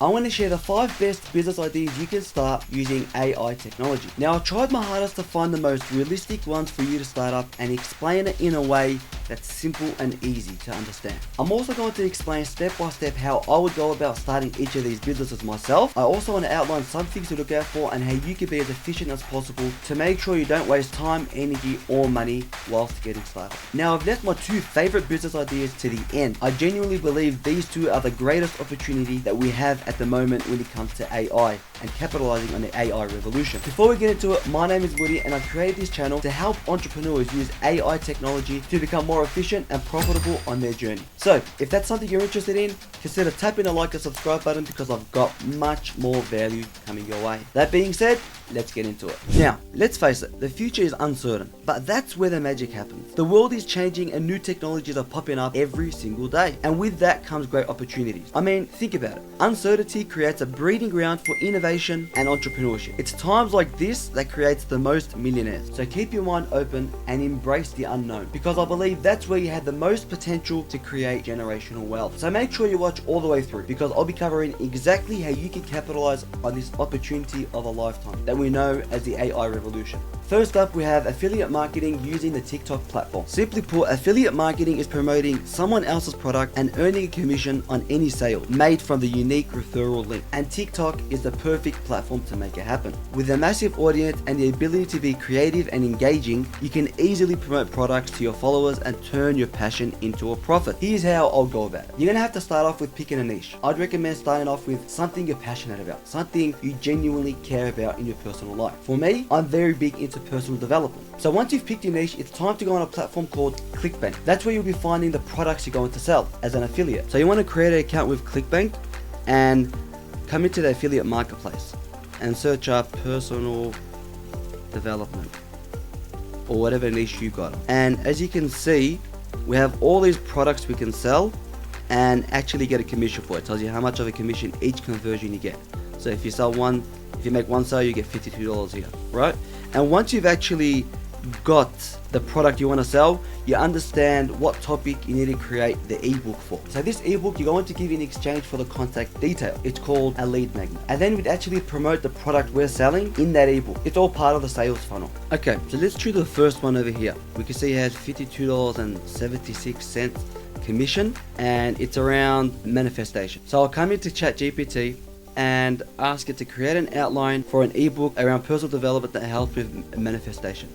I want to share the 5 best business ideas you can start using AI technology. Now, I tried my hardest to find the most realistic ones for you to start up and explain it in a way that's simple and easy to understand. I'm also going to explain step by step how I would go about starting each of these businesses myself. I also want to outline some things to look out for and how you can be as efficient as possible to make sure you don't waste time, energy, or money whilst getting started. Now, I've left my 2 favorite business ideas to the end. I genuinely believe these 2 are the greatest opportunity that we have at the moment when it comes to AI and capitalizing on the AI revolution. Before we get into it, my name is Woody and I've created this channel to help entrepreneurs use AI technology to become more efficient and profitable on their journey. So if that's something you're interested in, consider tapping the like and subscribe button because I've got much more value coming your way. That being said, let's get into it. Now, let's face it, the future is uncertain, but that's where the magic happens. The world is changing and new technologies are popping up every single day. And with that comes great opportunities. I mean, think about it. Uncertainty creates a breeding ground for innovation and entrepreneurship. It's times like this that creates the most millionaires. So keep your mind open and embrace the unknown because I believe that's where you have the most potential to create generational wealth. So make sure you watch all the way through because I'll be covering exactly how you can capitalize on this opportunity of a lifetime that we know as the AI revolution. First up, we have affiliate marketing using the TikTok platform. Simply put, affiliate marketing is promoting someone else's product and earning a commission on any sale made from the unique referral link. And TikTok is the perfect platform to make it happen. With a massive audience and the ability to be creative and engaging, you can easily promote products to your followers and turn your passion into a profit. Here's how I'll go about it. You're gonna have to start off with picking a niche. I'd recommend starting off with something you're passionate about, something you genuinely care about in your personal life. For me, I'm very big into personal development. So once you've picked your niche, it's time to go on a platform called ClickBank. That's where you'll be finding the products you're going to sell as an affiliate. So you want to create an account with ClickBank and come into the affiliate marketplace and search up personal development or whatever niche you got. And as you can see, we have all these products we can sell and actually get a commission for it. It tells you how much of a commission each conversion you get. So if you make one sale, you get $52 here, right? And once you've actually got the product you want to sell, you understand what topic you need to create the ebook for. So this ebook you're going to give in exchange for the contact detail. It's called a lead magnet. And then we'd actually promote the product we're selling in that ebook. It's all part of the sales funnel. Okay, so let's choose the first one over here. We can see it has $52.76 commission and it's around manifestation. So I'll come into ChatGPT and ask it to create an outline for an ebook around personal development that helps with manifestation.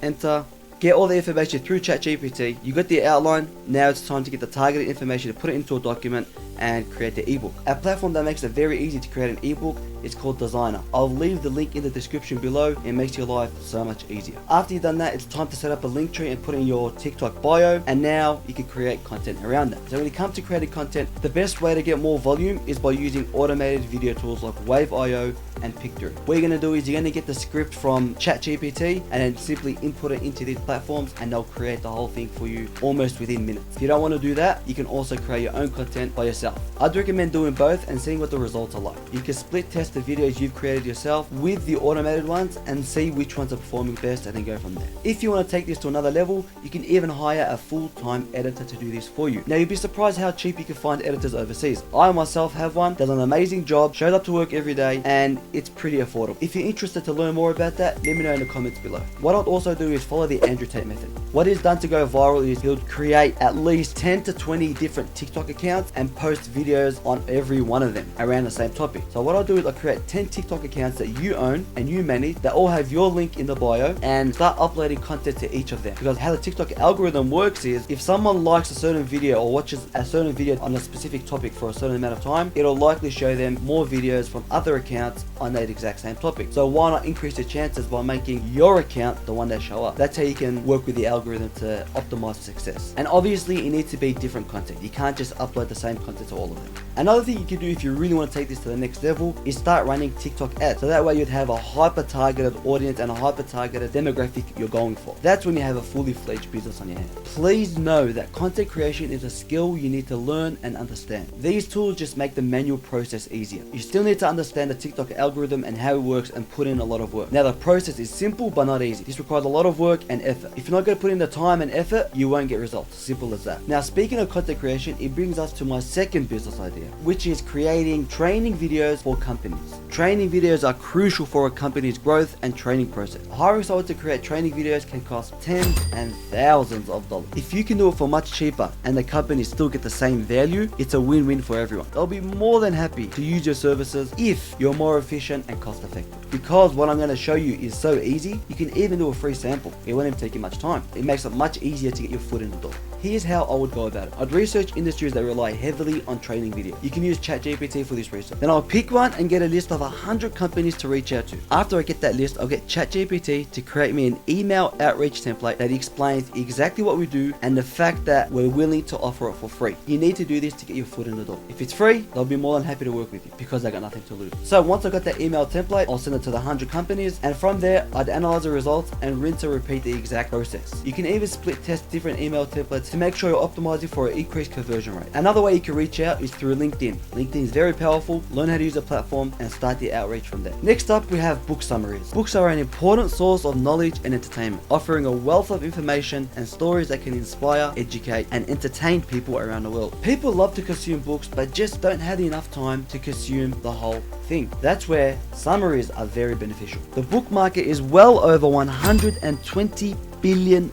Enter, get all the information through ChatGPT. You got the outline, now it's time to get the targeted information to put it into a document and create the ebook. A platform that makes it very easy to create an ebook is called Designrr. I'll leave the link in the description below. It makes your life so much easier. After you've done that, it's time to set up a link tree and put in your TikTok bio, and now you can create content around that. So when it comes to creating content, the best way to get more volume is by using automated video tools like Wave.io and Pictory. What you're going to do is you're going to get the script from ChatGPT and then simply input it into these platforms and they'll create the whole thing for you almost within minutes. If you don't want to do that, you can also create your own content by yourself. I'd recommend doing both and seeing what the results are like. You can split test the videos you've created yourself with the automated ones and see which ones are performing best and then go from there. If you want to take this to another level, you can even hire a full-time editor to do this for you. Now you'd be surprised how cheap you can find editors overseas. I myself have one, does an amazing job, shows up to work every day, and it's pretty affordable. If you're interested to learn more about that, let me know in the comments below. What I'll also do is follow the Andrew Tate method. What is done to go viral is he'll create at least 10 to 20 different TikTok accounts and post videos on every one of them around the same topic. So what I'll do is I'll create 10 TikTok accounts that you own and you manage that all have your link in the bio and start uploading content to each of them. Because how the TikTok algorithm works is if someone likes a certain video or watches a certain video on a specific topic for a certain amount of time, it'll likely show them more videos from other accounts on that exact same topic. So why not increase the chances by making your account the one that show up? That's how you can work with the algorithm to optimize for success. And obviously it needs to be different content. You can't just upload the same content to all of them. Another thing you can do if you really want to take this to the next level is start running TikTok ads. So that way you'd have a hyper targeted audience and a hyper targeted demographic you're going for. That's when you have a fully fledged business on your hands. Please know that content creation is a skill you need to learn and understand. These tools just make the manual process easier. You still need to understand the TikTok algorithm and how it works and put in a lot of work. Now the process is simple but not easy. This requires a lot of work and effort. If you're not going to put in the time and effort, you won't get results. Simple as that. Now speaking of content creation, it brings us to my second second business idea, which is creating training videos for companies. Training videos are crucial for a company's growth and training process. Hiring someone to create training videos can cost tens and thousands of dollars. If you can do it for much cheaper and the company still get the same value, it's a win-win for everyone. They'll be more than happy to use your services if you're more efficient and cost effective. Because what I'm going to show you is so easy, you can even do a free sample. It won't even take you much time. It makes it much easier to get your foot in the door. Here's how I would go about it. I'd research industries that rely heavily on training video. You can use ChatGPT for this research. Then I'll pick one and get a list of 100 companies to reach out to. After I get that list, I'll get ChatGPT to create me an email outreach template that explains exactly what we do and the fact that we're willing to offer it for free. You need to do this to get your foot in the door. If it's free, they'll be more than happy to work with you because they got nothing to lose. So once I got that email template, I'll send it to the 100 companies, and from there, I'd analyze the results and rinse and repeat the exact process. You can even split test different email templates to make sure you're optimizing for an increased conversion rate. Another way you can reach out is through LinkedIn. LinkedIn is very powerful. Learn how to use the platform and start the outreach from there. Next up, we have book summaries. Books are an important source of knowledge and entertainment, offering a wealth of information and stories that can inspire, educate, and entertain people around the world. People love to consume books, but just don't have enough time to consume the whole thing. That's where summaries are very beneficial. The book market is well over $120 billion.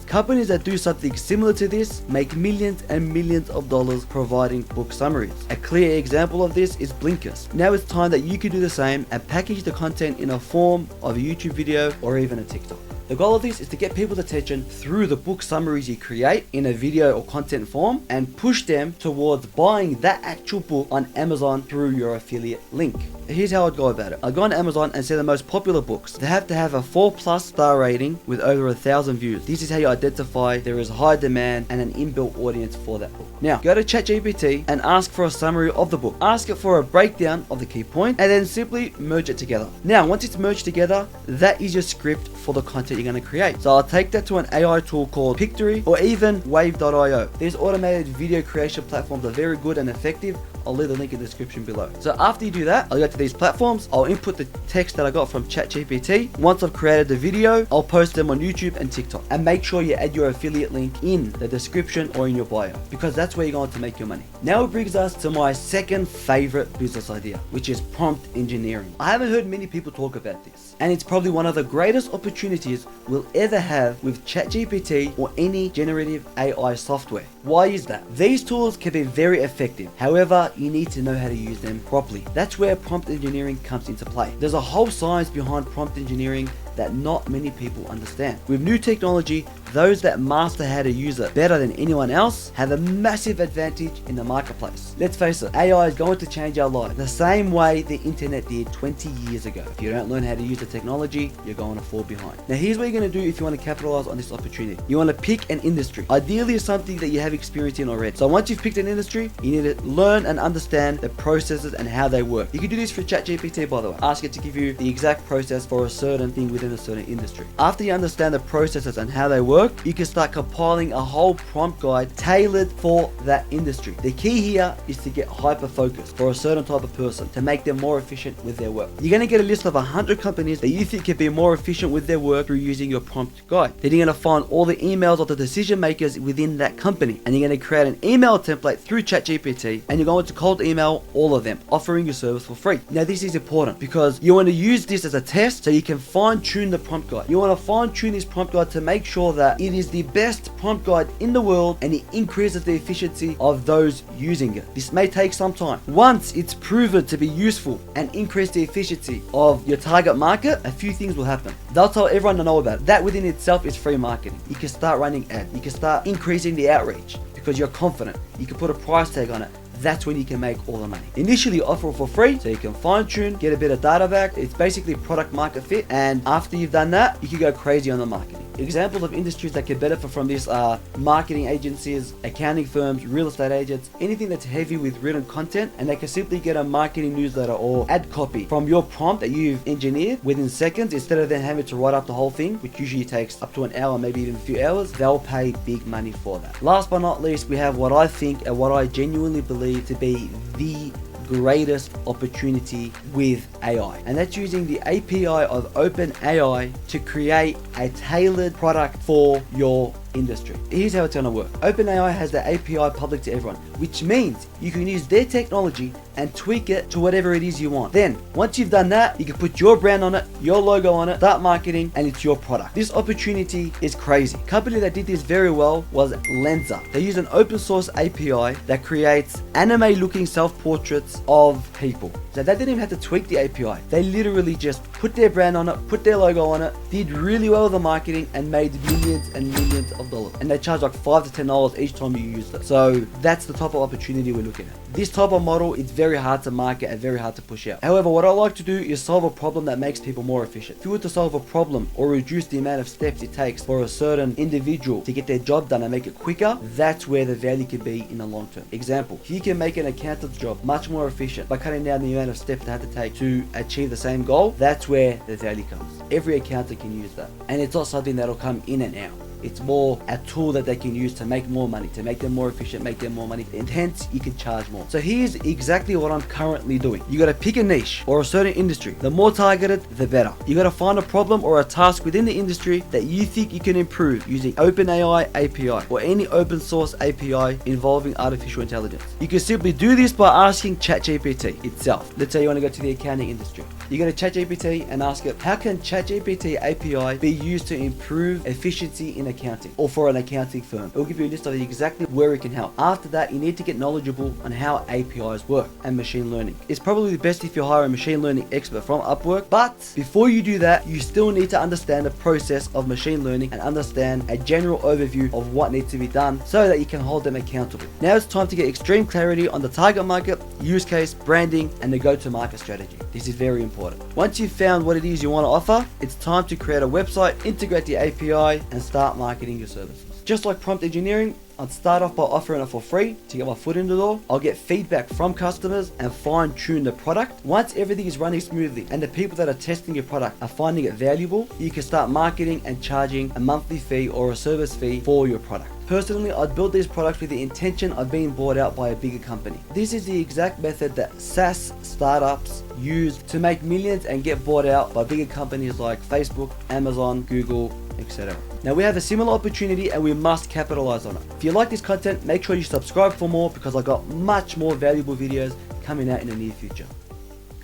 Companies that do something similar to this make millions and millions of dollars providing book summaries. A clear example of this is Blinkist. Now it's time that you can do the same and package the content in a form of a YouTube video or even a TikTok. The goal of this is to get people's attention through the book summaries you create in a video or content form and push them towards buying that actual book on Amazon through your affiliate link. Here's how I'd go about it. I'd go on Amazon and see the most popular books. They have to have a 4+ star rating with over 1,000 views. This is how you identify there is high demand and an inbuilt audience for that book. Now, go to ChatGPT and ask for a summary of the book. Ask it for a breakdown of the key points and then simply merge it together. Now, once it's merged together, that is your script for the content you're going to create. So I'll take that to an AI tool called Pictory or even wave.io. These automated video creation platforms are very good and effective. I'll leave the link in the description below. So after you do that, I'll go to these platforms. I'll input the text that I got from ChatGPT. Once I've created the video, I'll post them on YouTube and TikTok. And make sure you add your affiliate link in the description or in your bio, because that's where you're going to make your money. Now it brings us to my second favorite business idea, which is prompt engineering. I haven't heard many people talk about this, and it's probably one of the greatest opportunities we'll ever have with ChatGPT or any generative AI software. Why is that? These tools can be very effective. However, you need to know how to use them properly. That's where prompt engineering comes into play. There's a whole science behind prompt engineering that not many people understand. With new technology, those that master how to use it better than anyone else have a massive advantage in the marketplace. Let's face it, AI is going to change our lives the same way the internet did 20 years ago. If you don't learn how to use the technology, you're going to fall behind. Now here's what you're going to do if you want to capitalize on this opportunity. You want to pick an industry. Ideally something that you have experience in already. So once you've picked an industry, you need to learn and understand the processes and how they work. You can do this for ChatGPT, by the way. Ask it to give you the exact process for a certain thing within a certain industry. After you understand the processes and how they work, you can start compiling a whole prompt guide tailored for that industry. The key here is to get hyper focused for a certain type of person to make them more efficient with their work. You're going to get a list of 100 companies that you think can be more efficient with their work through using your prompt guide. Then you're going to find all the emails of the decision makers within that company, and you're going to create an email template through ChatGPT, and you're going to cold email all of them, offering your service for free. Now this is important because you want to use this as a test so you can fine tune the prompt guide. You want to fine tune this prompt guide to make sure that it is the best prompt guide in the world and it increases the efficiency of those using it. This may take some time. Once it's proven to be useful and increase the efficiency of your target market, a few things will happen. They'll tell everyone to know about it. That within itself is free marketing. You can start running ads. You can start increasing the outreach because you're confident. You can put a price tag on it. That's when you can make all the money. Initially offer it for free so you can fine tune, get a bit of data back. It's basically product market fit, and after you've done that, you can go crazy on the marketing. Examples of industries that can benefit from this are marketing agencies, accounting firms, real estate agents, anything that's heavy with written content, and they can simply get a marketing newsletter or ad copy from your prompt that you've engineered within seconds instead of then having to write up the whole thing, which usually takes up to an hour, maybe even a few hours. They'll pay big money for that. Last but not least, we have what I think and what I genuinely believe to be the greatest opportunity with AI, and that's using the API of OpenAI to create a tailored product for your industry. Here's how it's going to work. OpenAI has the API public to everyone, which means you can use their technology and tweak it to whatever it is you want. Then, once you've done that, you can put your brand on it, your logo on it, start marketing, and it's your product. This opportunity is crazy. Company that did this very well was Designrr. They use an open source API that creates anime looking self-portraits of people. So they didn't even have to tweak the API. They literally just put their brand on it, put their logo on it, did really well with the marketing, and made millions and millions of dollars. And they charge like $5 to $10 each time you use it. So that's the type of opportunity we're looking at. This type of model, it's very hard to market and very hard to push out. However, what I like to do is solve a problem that makes people more efficient. If you were to solve a problem or reduce the amount of steps it takes for a certain individual to get their job done and make it quicker, that's where the value could be in the long term. Example, if you can make an accountant's job much more efficient by cutting down the amount of steps they have to take to achieve the same goal, that's where the value comes. Every accountant can use that. And it's not something that'll come in and out. It's more a tool that they can use to make more money, to make them more efficient, make them more money, and hence you can charge more. So here's exactly what I'm currently doing. You gotta pick a niche or a certain industry. The more targeted, the better. You gotta find a problem or a task within the industry that you think you can improve using OpenAI API or any open source API involving artificial intelligence. You can simply do this by asking ChatGPT itself. Let's say you wanna go to the accounting industry. You go to ChatGPT and ask it, how can ChatGPT API be used to improve efficiency in accounting or for an accounting firm? It will give you a list of exactly where it can help. After that, you need to get knowledgeable on how APIs work and machine learning. It's probably best if you hire a machine learning expert from Upwork, but before you do that, you still need to understand the process of machine learning and understand a general overview of what needs to be done so that you can hold them accountable. Now it's time to get extreme clarity on the target market, use case, branding, and the go-to-market strategy. This is very important. Once you've found what it is you want to offer, it's time to create a website, integrate the API, and start marketing your services. Just like prompt engineering, I'd start off by offering it for free to get my foot in the door. I'll get feedback from customers and fine tune the product. Once everything is running smoothly and the people that are testing your product are finding it valuable, you can start marketing and charging a monthly fee or a service fee for your product. Personally, I'd build these products with the intention of being bought out by a bigger company. This is the exact method that SaaS startups use to make millions and get bought out by bigger companies like Facebook, Amazon, Google, etc. Now we have a similar opportunity and we must capitalize on it. If you like this content, make sure you subscribe for more because I got much more valuable videos coming out in the near future.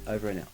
Over and out.